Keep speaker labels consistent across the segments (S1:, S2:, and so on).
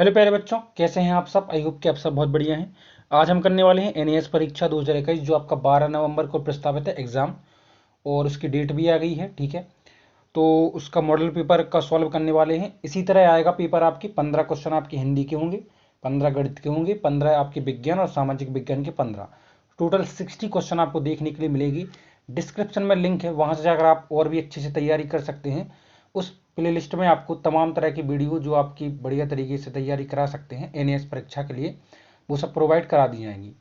S1: Hello प्यारे बच्चों, कैसे हैं आप सब। आई होप कि आप सब बहुत बढ़िया हैं। आज हम करने वाले हैं एनएएस परीक्षा 2021 जो आपका 12 नवंबर को प्रस्तावित है एग्ज़ाम, और उसकी डेट भी आ गई है। ठीक है, तो उसका मॉडल पेपर का सॉल्व करने वाले हैं। इसी तरह आएगा पेपर। आपकी 15 क्वेश्चन आपके हिंदी के होंगे, 15 गणित के होंगे, 15 आपके विज्ञान और सामाजिक विज्ञान के 15, टोटल 60 क्वेश्चन आपको देखने के लिए मिलेगी। डिस्क्रिप्शन में लिंक है, वहाँ से जाकर आप और भी अच्छे से तैयारी कर सकते हैं। उस प्लेलिस्ट में आपको तमाम तरह की वीडियो जो आपकी बढ़िया तरीके से तैयारी करा सकते हैं एनएएस परीक्षा के लिए, वो सब प्रोवाइड करा दी जाएंगी।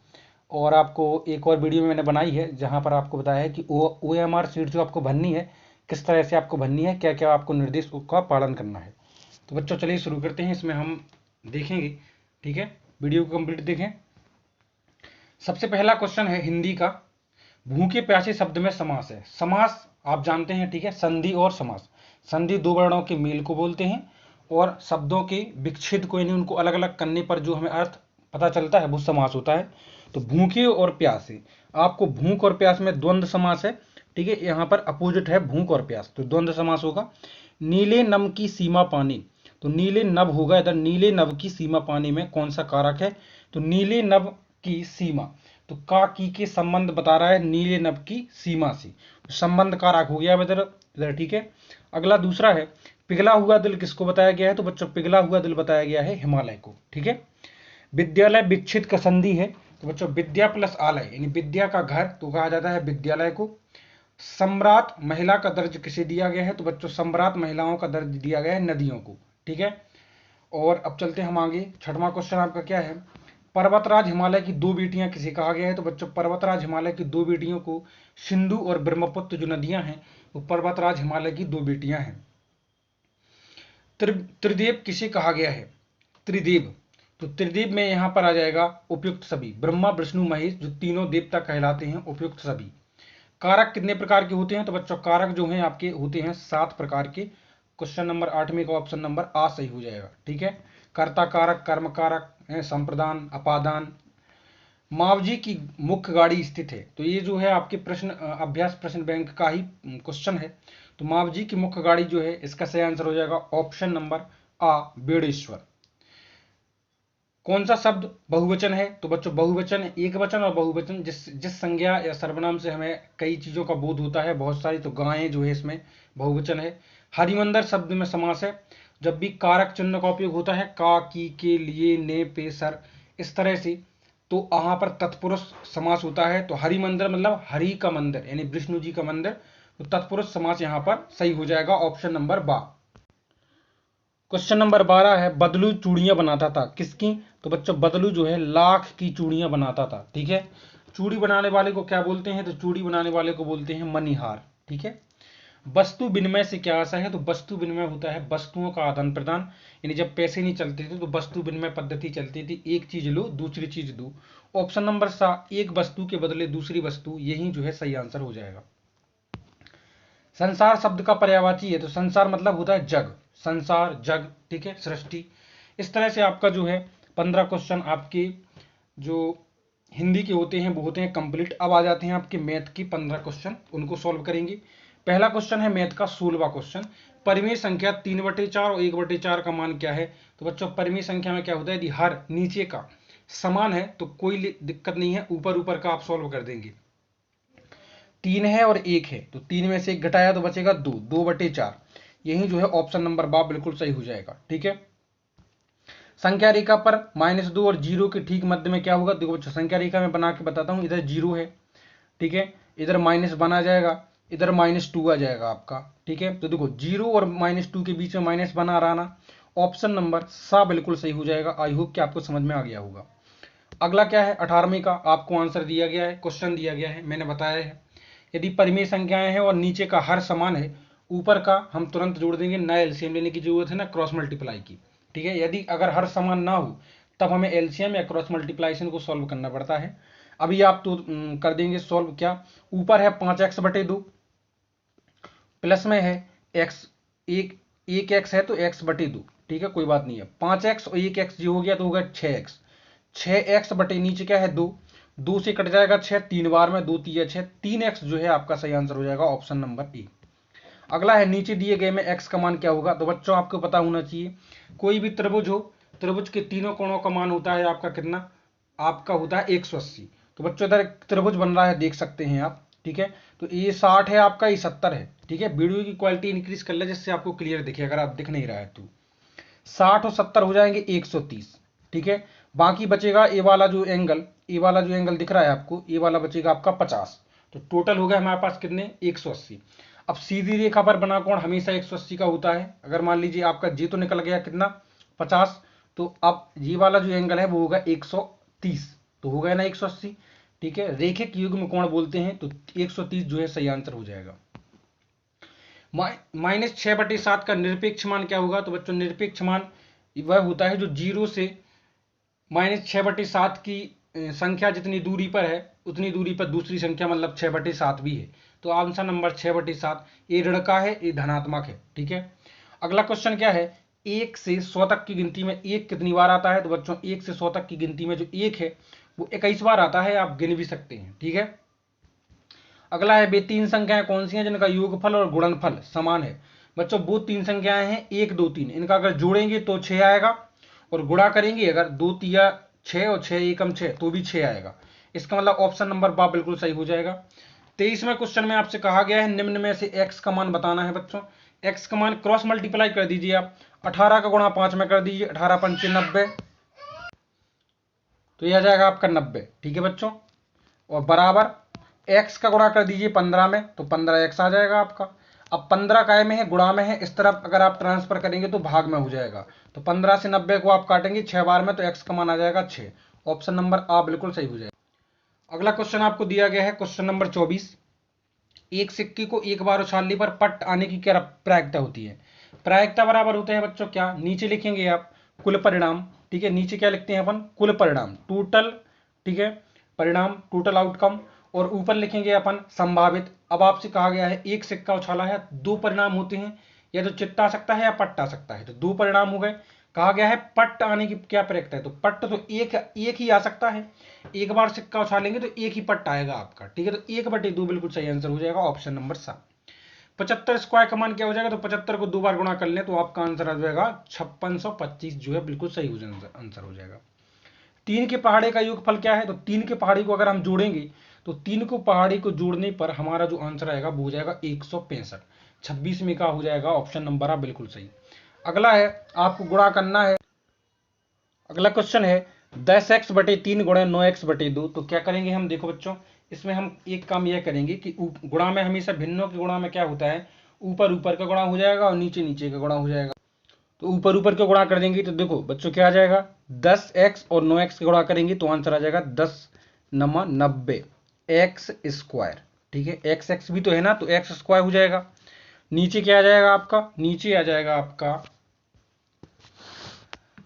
S1: और आपको एक और वीडियो मैंने बनाई है जहाँ पर आपको बताया है कि OMR सीट जो आपको भरनी है, किस तरह से आपको भरनी है, क्या क्या आपको निर्देश का पालन करना है। तो बच्चों चलिए शुरू करते हैं, इसमें हम देखेंगे। ठीक है, वीडियो को कंप्लीट देखें। सबसे पहला क्वेश्चन है हिंदी का, भूखे प्यासे शब्द में समास है। समास आप जानते हैं, ठीक है, संधि और समास। संधि दो वर्णों के मेल को बोलते हैं, और शब्दों के विच्छेद को यानी उनको अलग अलग करने पर जो हमें अर्थ पता चलता है वो समास होता है। तो भूखे और प्यासे, आपको भूख और प्यास में द्वंद्व समास है। ठीक है, यहाँ पर अपोजिट है भूख और प्यास, तो द्वंद्व समास होगा। नीले नभ की सीमा पानी, तो नीले नभ होगा इधर। नीले नभ की सीमा पानी में कौन सा कारक है, तो नीले नभ की सीमा, तो का की के संबंध बता रहा है नीले नभ की सीमा से, तो संबंध कारक हो गया इधर इधर। ठीक है, अगला दूसरा है पिघला हुआ दिल किसको बताया गया है, तो बच्चों पिघला हुआ दिल बताया गया है हिमालय को। ठीक है, विद्यालय विच्छेद का संधि है, तो बच्चों विद्या प्लस आलय यानी विद्या का घर तो कहा जाता है विद्यालय को। सम्राट महिला का दर्ज किसे दिया गया है, तो बच्चों सम्राट महिलाओं का दर्ज दिया गया है नदियों को। ठीक है, और अब चलते हैं हम आगे। छठवां क्वेश्चन आपका क्या है, पर्वतराज हिमालय की दो बेटियां किसे कहा गया है, तो बच्चों पर्वतराज हिमालय की दो बेटियों को सिंधु और ब्रह्मपुत्र जो नदियां हैं वो पर्वतराज हिमालय की दो बेटियां हैं। त्रिदेव किसे कहा गया है, त्रिदेव, तो त्रिदेव में यहां पर आ जाएगा उपयुक्त सभी, ब्रह्मा विष्णु महेश जो तीनों देवता कहलाते हैं, उपयुक्त सभी। कारक कितने प्रकार के होते हैं, तो बच्चों कारक जो हैं आपके होते हैं 7 प्रकार के। क्वेश्चन नंबर 8 में का ऑप्शन नंबर आ सही हो जाएगा। ठीक है, कर्ता कारक, कर्म कारक, संप्रदान, अपादान। मावजी की मुख्य गाड़ी स्थित है, तो ये जो है आपके प्रश्न अभ्यास प्रश्न बैंक का ही क्वेश्चन है। तो मावजी की मुख्य गाड़ी जो है, इसका सही आंसर हो जाएगा ऑप्शन नंबर आ बेड़ेश्वर। कौन सा शब्द बहुवचन है, तो बच्चों बहुवचन, एक वचन और बहुवचन जिस संज्ञा या सर्वनाम से हमें कई चीजों का बोध होता है बहुत सारी, तो गायें जो है इसमें बहुवचन है। हरिमंदर शब्द में समास है, जब भी कारक चिन्ह का उपयोग होता है का, की, के, लिए, ने, पे, सर, इस तरह से, तो वहां पर तत्पुरुष समास होता है। तो हरिमंदिर मतलब हरि का मंदिर यानी विष्णु जी का मंदिर, तो तत्पुरुष समास यहां पर सही हो जाएगा ऑप्शन नंबर बा। क्वेश्चन नंबर 12 है बदलू चूड़ियां बनाता था किसकी, तो बच्चों बदलू जो है लाख की चूड़ियां बनाता था। ठीक है, चूड़ी बनाने वाले को क्या बोलते हैं, तो चूड़ी बनाने वाले को बोलते हैं मणिहार। ठीक है, वस्तु विनिमय से क्या आशा है, तो वस्तु विनिमय होता है वस्तुओं का आदान प्रदान, यानी जब पैसे नहीं चलते थे तो वस्तु विनिमय पद्धति चलती थी, एक चीज लो दूसरी चीज दो। ऑप्शन नंबर सा, एक वस्तु के बदले दूसरी वस्तु, यही जो है सही आंसर हो जाएगा। संसार शब्द का पर्यायवाची है, तो संसार मतलब होता है जग, संसार जग। ठीक है, सृष्टि। इस तरह से आपका जो है 15 क्वेश्चन आपके जो हिंदी के होते हैं वो होते हैं कंप्लीट। अब आ जाते हैं आपके मैथ की 15 क्वेश्चन, उनको सॉल्व करेंगे। पहला क्वेश्चन है मैथ का 16वां क्वेश्चन, परिमेय संख्या 3/4 और 1/4 का मान क्या है, तो बच्चों परिमेय संख्या में क्या होता है, यदि हर नीचे का समान है तो कोई दिक्कत नहीं है, ऊपर ऊपर का आप सॉल्व कर देंगे। 3 है और 1 है, तो 3 में से 1 घटाया तो बचेगा 2, 2/4, यही जो है ऑप्शन नंबर बा बिल्कुल सही हो जाएगा। ठीक है, संख्या रेखा पर -2 और 0 के ठीक मध्य में क्या होगा, देखो बच्चों संख्या रेखा में बना के बताता हूं, इधर 0 है। ठीक है, इधर -1 आ जाएगा, इधर -2 आ जाएगा आपका। ठीक है, तो देखो 0 और -2 के बीच में -1 आ रहा ना, ऑप्शन नंबर सा बिल्कुल सही हो जाएगा। आई होप कि आपको समझ में आ गया होगा। अगला क्या है 18वें का आपको आंसर दिया गया है, क्वेश्चन दिया गया है, मैंने बताया है यदि परिमेय संख्याएं हैं और नीचे का हर समान है, ऊपर का हम तुरंत जोड़ देंगे, ना एलसीएम लेने की जरूरत है ना क्रॉस मल्टीप्लाई की। ठीक है, यदि अगर हर समान ना हो तब हमें एलसीएम या क्रॉस मल्टीप्लाइशन को सॉल्व करना पड़ता है। अभी आप तो कर देंगे सॉल्व। क्या ऊपर है 5x/2, प्लस में है x, एक एक्स है तो x/2। ठीक है, कोई बात नहीं है, 5x और 1x जो हो गया तो होगा 6x, 6x बटे नीचे क्या है 2, 2 से कट जाएगा 6, 3 बार में 2 3 6, 3x जो है आपका सही आंसर हो जाएगा ऑप्शन नंबर ए। अगला है नीचे दिए गए में x का मान क्या होगा, तो बच्चों आपको पता होना चाहिए कोई भी त्रिभुज हो त्रिभुज के तीनों कोणों का मान होता है आपका कितना, आपका होता है 180। तो बच्चों इधर एक त्रिभुज बन रहा है, देख सकते हैं आप, ठीक है। तो ये 60 है आपका, ये 70 है, ठीक है। वीडियो की क्वालिटी इंक्रीज कर ले जिससे आपको क्लियर दिखे, अगर आप दिख नहीं रहा है तो 60 और 70 हो जाएंगे 130, ठीक है। बाकी बचेगा ए वाला जो एंगल, ए वाला जो एंगल दिख रहा है आपको, ए वाला बचेगा आपका 50। तो टोटल हो गया हमारे पास कितने, 180। अब सीधी रेखा पर बना कोण हमेशा 180 का होता है। अगर मान लीजिए आपका जी तो निकल गया कितना, 50, तो अब ये वाला जो एंगल है वो होगा 130, तो हो गया ना 180, ठीक है। रेखिक युग्म कोण बोलते हैं, तो 130 जो है सही आंसर हो जाएगा। -6/7 का निरपेक्ष मान क्या होगा, तो बच्चों निरपेक्ष मान वह होता है जो 0 से -6/7 की संख्या जितनी दूरी पर है उतनी दूरी पर दूसरी संख्या, मतलब 6/7 भी है। तो आंसर नंबर 6/7, ये ऋण का है, ये धनात्मक है, ठीक है। अगला क्वेश्चन क्या है, 1 से 100 तक की गिनती में 1 कितनी बार आता है, तो बच्चों 1 से 100 तक की गिनती में जो 1 है वो 21 बार आता है, आप गिन भी सकते हैं, ठीक है। अगला है वे 3 संख्याएं कौन सी हैं जिनका योगफल और गुणनफल समान है। बच्चों वो 3 संख्याएं हैं 1, 2, 3, इनका अगर जोड़ेंगे तो 6 आएगा, और गुणा करेंगे अगर 2 तिया 6 और 6 एकम 6 तो भी 6 आएगा। इसका मतलब ऑप्शन नंबर बा बिल्कुल सही हो जाएगा। 23वें क्वेश्चन में आपसे कहा गया है निम्न में से x का मान बताना है। बच्चों x का मान क्रॉस मल्टीप्लाई कर दीजिए आप, 18 का गुणा 5 में कर दीजिए, 18 पंचे 90, तो यह आ जाएगा आपका 90, ठीक है बच्चों। और बराबर x का गुणा कर दीजिए 15 में, तो 15x आ जाएगा आपका। अब 15 काय में है, गुणा में है, इस तरफ अगर आप ट्रांसफर करेंगे तो भाग में हो जाएगा। तो 15 से 90 को आप काटेंगे 6 बार में, तो x का मान आ जाएगा 6। ऑप्शन नंबर आ बिल्कुल सही हो जाएगा। अगला क्वेश्चन आपको दिया गया है क्वेश्चन नंबर 24। एक सिक्के को एक बार उछालने पर पट आने की क्या प्रायिकता होती है। प्रायिकता बराबर होते हैं बच्चों क्या, नीचे लिखेंगे आप कुल परिणाम, ठीक है। नीचे क्या लिखते हैं अपन, कुल परिणाम, टोटल, ठीक है, परिणाम टोटल आउटकम, और ऊपर लिखेंगे अपन संभावित। अब आपसे कहा गया है एक सिक्का उछाला है, दो परिणाम होते हैं, या तो चित्त आ सकता है या पट्ट आ सकता है, तो दो परिणाम हो गए। कहा गया है पट्ट आने की क्या प्रायिकता है, तो पट्ट तो एक ही आ सकता है, एक बार सिक्का उछालेंगे तो एक ही पट्ट आएगा आपका, ठीक है। तो 1/2 बिल्कुल सही आंसर हो जाएगा, ऑप्शन नंबर 7। 75 स्क्वायर का मान क्या हो जाएगा, तो 75 को 2 बार गुणा कर लें तो आपका आंसर आ जाएगा 5625, जो है बिल्कुल सही आंसर हो जाएगा। 3 के पहाड़े का योगफल क्या है, तो 3 के पहाड़ी को अगर हम जोड़ेंगे तो 3 को पहाड़ी को जोड़ने पर हमारा जो आंसर आएगा वो हो जाएगा 165, 26 में का हो जाएगा ऑप्शन नंबर आ बिल्कुल सही। अगला है आपको गुणा करना है। अगला क्वेश्चन है 10x/3 गुणे 9x/2, तो क्या करेंगे हम, देखो बच्चों इसमें हम एक काम यह करेंगे कि गुणा में हमेशा भिन्नों के गुणा में क्या होता है, ऊपर ऊपर का गुणा हो जाएगा और नीचे नीचे का गुणा हो जाएगा। तो ऊपर ऊपर का गुणा कर देंगे तो देखो बच्चों क्या आ जाएगा, 10x और 9x का गुणा करेंगे तो आंसर आ जाएगा 10 नमा 90 एक्स स्क्वायर, ठीक है। एक्स एक्स भी तो है ना, तो एक्स स्क्वायर हो जाएगा। नीचे क्या आ जाएगा आपका, नीचे आ जाएगा आपका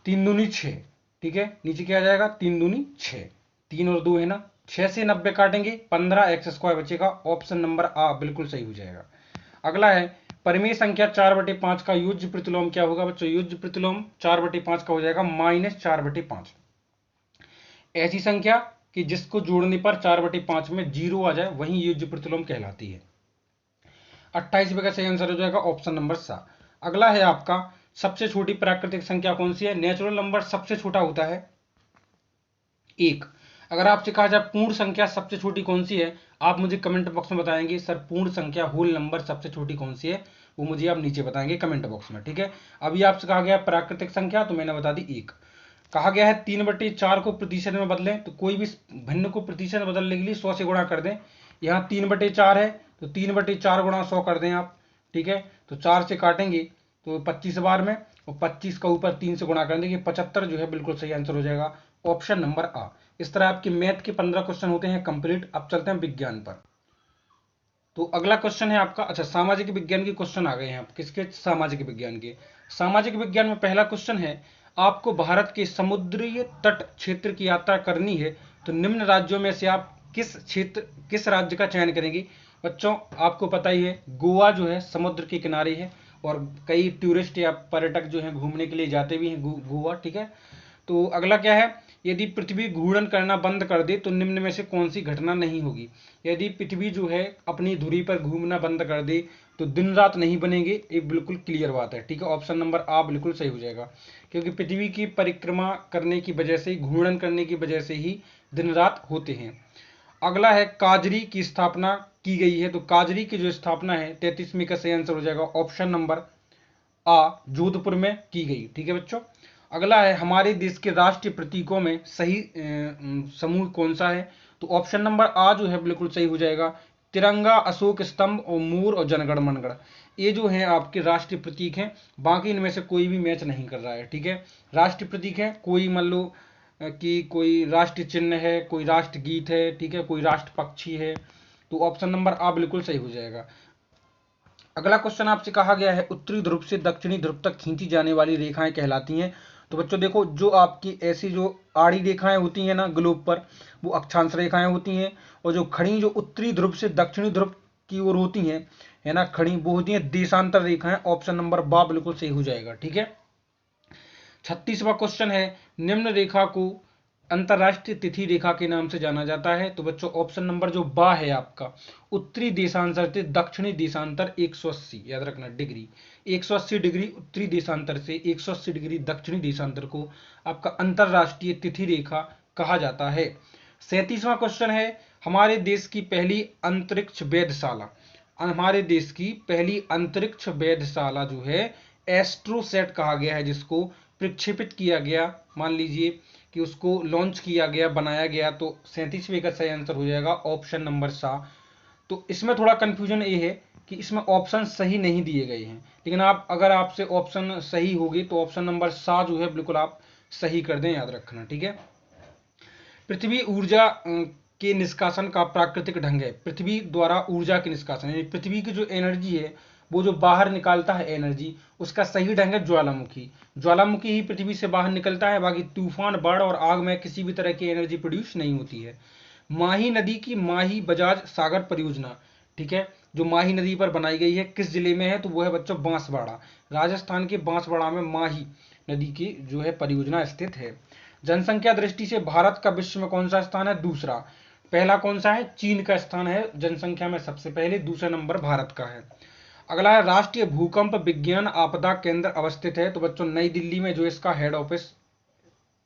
S1: 3 दूनी 6, ठीक है। नीचे क्या आ जाएगा 3 दूनी 6, 3 और 2 है ना, 6 से 90 काटेंगे 15x² बचेगा, ऑप्शन नंबर आ बिल्कुल सही हो जाएगा। अगला है परिमेय संख्या 4/5 का युज्य प्रतिलोम क्या होगा। बच्चों युज्य प्रतिलोम 4/5 का हो जाएगा -4/5। ऐसी संख्या कि जिसको जोड़ने पर 4/5 में 0 आ जाए वही युज्य प्रतिलोम कहलाती है। 28 का सही आंसर हो जाएगा ऑप्शन नंबर 7। अगला है आपका सबसे छोटी प्राकृतिक संख्या कौन सी है। नेचुरल नंबर सबसे छोटा होता है 1। अगर आपसे कहा जाए पूर्ण संख्या सबसे छोटी कौन सी है, आप मुझे कमेंट बॉक्स में बताएंगे सर पूर्ण संख्या होल नंबर सबसे छोटी कौन सी है, वो मुझे आप नीचे बताएंगे कमेंट बॉक्स में, ठीक है। अभी आपसे कहा गया प्राकृतिक संख्या, तो मैंने बता दी 1। कहा गया है 3/4 को प्रतिशत में बदलें, तो कोई भी भिन्न को प्रतिशत में बदलने के लिए 100 से गुणा कर दें। यहाँ 3/4 है तो 3/4 गुणा 100 कर दें आप, ठीक है। तो 4 से काटेंगे तो 25 बार में, और 25 का ऊपर 3 से गुणा कर देंगे, 75 जो है बिल्कुल सही आंसर हो जाएगा, ऑप्शन नंबर आ। इस तरह आपके मैथ के 15 क्वेश्चन होते हैं कंप्लीट। अब चलते हैं विज्ञान पर। तो अगला क्वेश्चन है आपका, अच्छा सामाजिक विज्ञान के क्वेश्चन आ गए हैं, आप किसके, सामाजिक विज्ञान के। सामाजिक विज्ञान में पहला क्वेश्चन है आपको भारत के समुद्रीय तट क्षेत्र की यात्रा करनी है, तो निम्न राज्यों में से आप किस राज्य का चयन करेंगे। बच्चों आपको पता ही है गोवा जो है समुद्र के किनारे है, और कई टूरिस्ट या पर्यटक जो है घूमने के लिए जाते भी हैं गोवा, ठीक है। तो अगला क्या है, यदि पृथ्वी घूर्णन करना बंद कर दे तो निम्न में से कौन सी घटना नहीं होगी। यदि पृथ्वी जो है अपनी धुरी पर घूमना बंद कर दे, तो दिन रात नहीं बनेंगे, ये बिल्कुल क्लियर बात है, ठीक है। ऑप्शन नंबर आ बिल्कुल सही हो जाएगा, क्योंकि पृथ्वी की परिक्रमा करने की वजह से, घूर्णन करने की वजह से ही दिन रात होते हैं। अगला है काजरी की स्थापना की गई है, तो काजरी की जो स्थापना है 33वीं का सही आंसर हो जाएगा ऑप्शन नंबर आ, जोधपुर में की गई, ठीक है बच्चों। अगला है हमारे देश के राष्ट्रीय प्रतीकों में सही समूह कौन सा है, तो ऑप्शन नंबर आ जो है बिल्कुल सही हो जाएगा। तिरंगा, अशोक स्तंभ और मोर और जनगण मनगढ़, ये जो है आपके राष्ट्रीय प्रतीक हैं। बाकी इनमें से कोई भी मैच नहीं कर रहा है, ठीक है। राष्ट्रीय प्रतीक है, कोई मान लो कि कोई राष्ट्रीय चिन्ह है, कोई राष्ट्रगीत है, ठीक है, कोई राष्ट्र पक्षी है, तो ऑप्शन नंबर आ बिल्कुल सही हो जाएगा। अगला क्वेश्चन आपसे कहा गया है उत्तरी ध्रुव से दक्षिणी ध्रुव तक खींची जाने वाली रेखाएं कहलाती हैं। तो बच्चों देखो, जो आपकी ऐसी जो आड़ी रेखाएं होती हैं ना ग्लोब पर, वो अक्षांश रेखाएं होती हैं, और जो खड़ी जो उत्तरी ध्रुव से दक्षिणी ध्रुव की ओर होती हैं, है ना, खड़ी, वो होती हैं देशांतर रेखाएं। ऑप्शन नंबर बा बिल्कुल सही हो जाएगा, ठीक है। 36वां क्वेश्चन है निम्न रेखा को अंतरराष्ट्रीय तिथि रेखा के नाम से जाना जाता है। तो बच्चों ऑप्शन नंबर जो बा है आपका, उत्तरी देशांतर से दक्षिणी देशांतर 180, याद रखना डिग्री, 180 डिग्री उत्तरी देशांतर से 180 डिग्री दक्षिणी देशांतर को आपका अंतरराष्ट्रीय तिथि रेखा कहा जाता है। 37वां क्वेश्चन है हमारे देश की पहली अंतरिक्ष वेधशाला, हमारे देश की पहली अंतरिक्ष वेधशाला जो है एस्ट्रोसेट कहा गया है, जिसको प्रक्षेपित किया गया, मान लीजिए कि उसको लॉन्च किया गया, बनाया गया, तो 37वें का सही आंसर हो जाएगा ऑप्शन नंबर सा। तो इसमें थोड़ा कंफ्यूजन ये है कि इसमें ऑप्शन सही नहीं दिए गए हैं, लेकिन आप अगर आपसे ऑप्शन सही होगी तो ऑप्शन नंबर सा जो है बिल्कुल आप सही कर दें, याद रखना, ठीक है। पृथ्वी ऊर्जा के निष्कासन का प्राकृतिक ढंग है, पृथ्वी द्वारा ऊर्जा के निष्कासन, यानी पृथ्वी की जो एनर्जी है, वो जो बाहर निकालता है एनर्जी, उसका सही ढंग है ज्वालामुखी। ज्वालामुखी ही पृथ्वी से बाहर निकलता है, बाकी तूफान, बाढ़ और आग में किसी भी तरह की एनर्जी प्रोड्यूस नहीं होती है। माही नदी की माही बजाज सागर परियोजना, ठीक है, जो माही नदी पर बनाई गई है, किस जिले में है, तो वो है बच्चों बांसवाड़ा, राजस्थान के बांसवाड़ा में माही नदी की जो है परियोजना स्थित है। जनसंख्या दृष्टि से भारत का विश्व में कौन सा स्थान है, दूसरा। पहला कौन सा है, चीन का स्थान है जनसंख्या में सबसे पहले, दूसरा नंबर भारत का है। अगला है राष्ट्रीय भूकंप विज्ञान आपदा केंद्र अवस्थित है, तो बच्चों नई दिल्ली में जो इसका हेड ऑफिस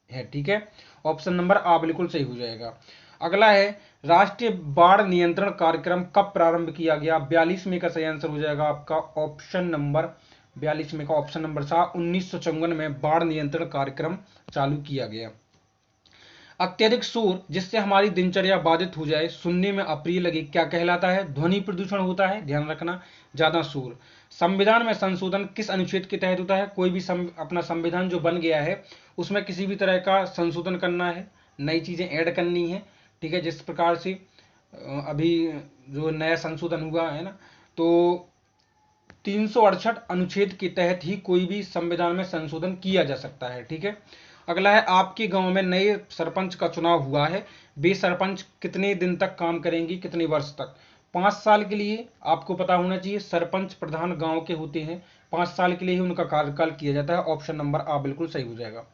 S1: है, ठीक है। ऑप्शन नंबर आ बिल्कुल सही हो जाएगा। अगला है राष्ट्रीय बाढ़ नियंत्रण कार्यक्रम कब प्रारंभ किया गया, 42 में का सही आंसर हो जाएगा आपका ऑप्शन नंबर 42 में का ऑप्शन नंबर सा, 1954 में बाढ़ नियंत्रण कार्यक्रम चालू किया गया। अत्यधिक शोर जिससे हमारी दिनचर्या बाधित हो जाए, सुनने में अप्रिय लगे, क्या कहलाता है, ध्वनि प्रदूषण होता है, ध्यान रखना, ज्यादा शोर। संविधान में संशोधन किस अनुच्छेद के तहत होता है, कोई भी अपना संविधान जो बन गया है उसमें किसी भी तरह का संशोधन करना है, नई चीजें ऐड करनी है, ठीक है। जिस प्रकार से अभी जो नया संशोधन हुआ है ना, तो 368 अनुच्छेद के तहत ही कोई भी संविधान में संशोधन किया जा सकता है, ठीक है। अगला है आपके गांव में नए सरपंच का चुनाव हुआ है, वे सरपंच कितने दिन तक काम करेंगे, कितने वर्ष तक, 5 साल के लिए। आपको पता होना चाहिए सरपंच प्रधान गांव के होते हैं, 5 साल के लिए ही उनका कार्यकाल किया जाता है। ऑप्शन नंबर आ बिल्कुल सही हो जाएगा।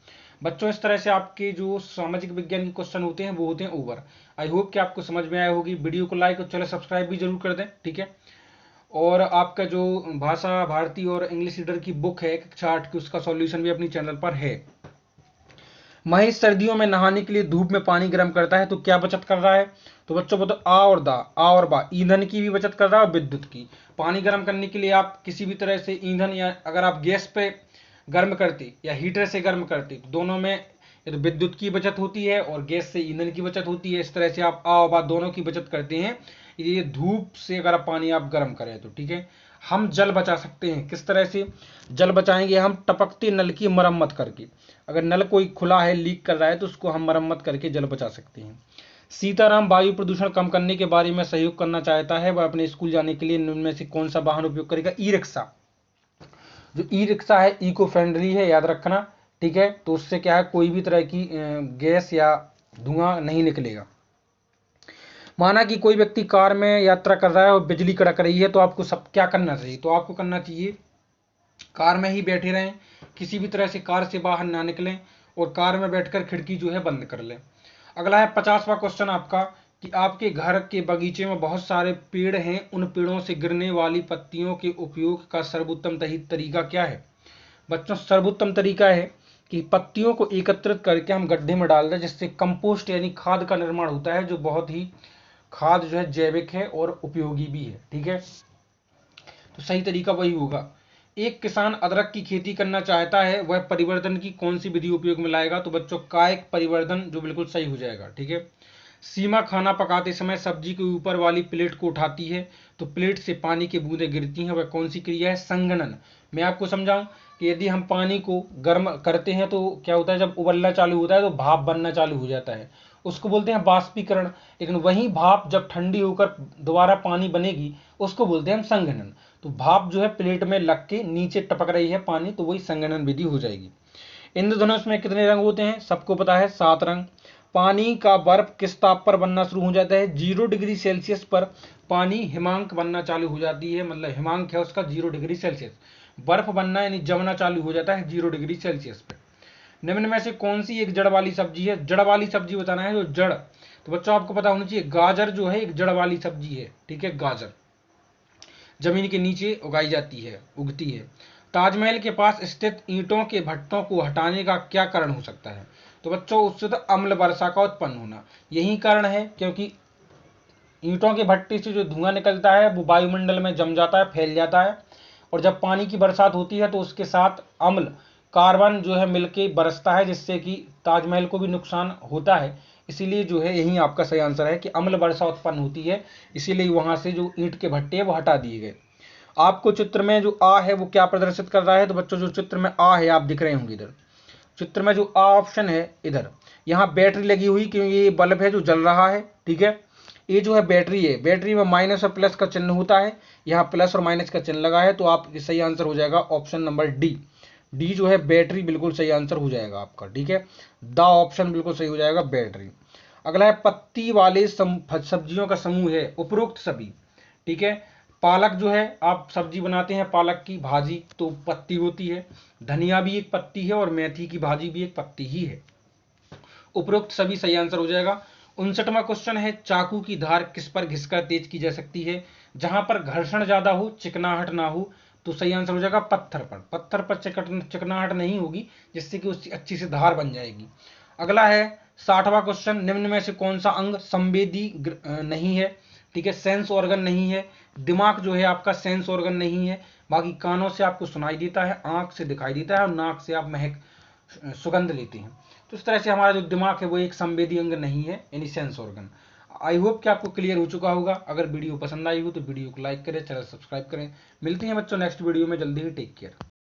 S1: बच्चों इस तरह से आपके जो सामाजिक विज्ञान के क्वेश्चन होते हैं वो होते हैं ओवर। आई होप कि आपको समझ में आया होगी। वीडियो को लाइक और चैनल सब्सक्राइब भी जरूर कर दें, ठीक है। और आपका जो भाषा भारती और इंग्लिश रीडर की बुक है कक्षा 8 की, उसका सॉल्यूशन भी अपनी चैनल पर है। महेश सर्दियों में नहाने के लिए धूप में पानी गर्म करता है, तो क्या बचत कर रहा है, तो बच्चों बताओ आ और बा, ईंधन की भी बचत कर रहा है और विद्युत की। पानी गर्म करने के लिए आप किसी भी तरह से ईंधन, या अगर आप गैस पे गर्म करते या हीटर से गर्म करते, तो दोनों में ये तो विद्युत की बचत होती है और गैस से ईंधन की बचत होती है। इस तरह से आप आ और बा दोनों की बचत करते हैं। ये धूप से अगर आप पानी आप गर्म करें तो, ठीक है। हम जल बचा सकते हैं, किस तरह से जल बचाएंगे, हम टपकते नल की मरम्मत करके। अगर नल कोई खुला है, लीक कर रहा है, तो उसको हम मरम्मत करके जल बचा सकते हैं। सीताराम वायु प्रदूषण कम करने के बारे में सहयोग करना चाहता है, वह अपने स्कूल जाने के लिए निम्न में से कौन सा वाहन उपयोग करेगा, ई रिक्शा। जो ई रिक्शा है इको फ्रेंडली है, याद रखना, ठीक है। तो उससे क्या है, कोई भी तरह की गैस या धुआं नहीं निकलेगा। माना कि कोई व्यक्ति कार में यात्रा कर रहा है और बिजली कड़क रही है, तो आपको सब क्या करना चाहिए, तो आपको करना चाहिए कार में ही बैठे रहें, किसी भी तरह से कार से बाहर ना निकलें और कार में बैठकर खिड़की जो है बंद कर लें। अगला है 50वां क्वेश्चन आपका, कि आपके घर के बगीचे में बहुत सारे पेड़ हैं, उन पेड़ों से गिरने वाली पत्तियों के उपयोग का सर्वोत्तम तरीका क्या है? बच्चों, सर्वोत्तम तरीका है कि पत्तियों को एकत्रित करके हम गड्ढे में डाल दें, जिससे कंपोस्ट यानी खाद का निर्माण होता है, जो बहुत ही खाद जो है जैविक है और उपयोगी भी है। ठीक है, तो सही तरीका वही होगा। एक किसान अदरक की खेती करना चाहता है, वह परिवर्धन की कौन सी विधि उपयोग में लाएगा? तो बच्चों, कायिक परिवर्धन, जो बिल्कुल सही हो जाएगा। ठीक है, सीमा खाना पकाते समय सब्जी के ऊपर वाली प्लेट को उठाती है, तो प्लेट से पानी की बूंदें गिरती हैं, वह कौन सी क्रिया है? संघनन। मैं आपको समझाऊं कि यदि हम पानी को गर्म करते हैं तो क्या होता है, जब उबलना चालू होता है तो भाप बनना चालू हो जाता है, उसको बोलते हैं बाष्पीकरण। लेकिन वही भाप जब ठंडी होकर दोबारा पानी बनेगी, उसको बोलते हैं हम संघनन। तो भाप जो है प्लेट में लग के नीचे टपक रही है पानी, तो वही संघनन विधि हो जाएगी। इंद्रधनुष में कितने रंग होते हैं? सबको पता है, 7 रंग। पानी का बर्फ किस ताप पर बनना शुरू हो जाता है? 0 डिग्री सेल्सियस पर पानी हिमांक बनना चालू हो जाती है, मतलब हिमांक है उसका 0 डिग्री सेल्सियस। बर्फ बनना यानी जमना चालू हो जाता है 0 डिग्री सेल्सियस पे। निम्न में से कौन सी एक जड़ वाली सब्जी है? जड़ वाली सब्जी बताना है, जो जड़। तो बच्चों, आपको पता होना चाहिए, गाजर जो है एक जड़ वाली सब्जी है। ठीक है, गाजर जमीन के नीचे उगाई जाती है, उगती है। ताजमहल के पास स्थित ईंटों के भट्टों को हटाने का क्या कारण हो सकता है? तो बच्चों, उससे तो अम्ल वर्षा का उत्पन्न होना, यही कारण है, क्योंकि ईंटों के भट्टे से जो धुआं निकलता है वो वायुमंडल में जम जाता है, फैल जाता है, और जब पानी की बरसात होती है तो उसके साथ अम्ल कार्बन जो है मिलके बरसता है, जिससे कि ताजमहल को भी नुकसान होता है। इसीलिए जो है यही आपका सही आंसर है कि अम्ल वर्षा उत्पन्न होती है, इसीलिए वहां से जो ईंट के भट्टे हैं वो हटा दिए गए। आपको चित्र में जो आ है वो क्या प्रदर्शित कर रहा है? तो बच्चों, जो चित्र में आ है, आप दिख रहे होंगे इधर चित्र में जो आ ऑप्शन है, इधर यहाँ बैटरी लगी हुई, क्योंकि ये बल्ब है जो जल रहा है। ठीक है, ये जो है बैटरी है, बैटरी में माइनस और प्लस का चिन्ह होता है, यहाँ प्लस और माइनस का चिन्ह लगा है, तो आप सही आंसर हो जाएगा ऑप्शन नंबर डी। डी जो है बैटरी, बिल्कुल सही आंसर हो जाएगा आपका। ठीक है, द ऑप्शन बिल्कुल सही हो जाएगा, बैटरी। अगला है पत्ती वाले सब्जियों का समूह है उपरोक्त सभी। ठीक है, पालक जो है, आप सब्जी बनाते हैं पालक की भाजी, तो पत्ती होती है। धनिया भी एक पत्ती है, और मेथी की भाजी भी एक पत्ती ही है। उपरोक्त सभी सही आंसर हो जाएगा। 59वां क्वेश्चन है, चाकू की धार किस पर घिसकर तेज की जा सकती है? जहां पर घर्षण ज्यादा हो, चिकनाहट ना हो, तो सही आंसर हो जाएगा पत्थर पर। पत्थर पर चिकनाहट नहीं होगी, जिससे कि उसकी अच्छी से धार बन जाएगी। अगला है 60वां क्वेश्चन, निम्न में से कौन सा अंग संवेदी नहीं है? ठीक है, सेंस ऑर्गन नहीं है। दिमाग जो है आपका सेंस ऑर्गन नहीं है, बाकी कानों से आपको सुनाई देता है, आंख से दिखाई देता है, और नाक से आप महक सुगंध लेते हैं। तो इस तरह से हमारा जो दिमाग है वो एक संवेदी अंग नहीं है, यानी सेंस ऑर्गन। आई होप कि आपको क्लियर हो चुका होगा। अगर वीडियो पसंद आई हो तो वीडियो को लाइक करें, चैनल सब्सक्राइब करें। मिलते हैं बच्चों नेक्स्ट वीडियो में जल्दी ही। Take care.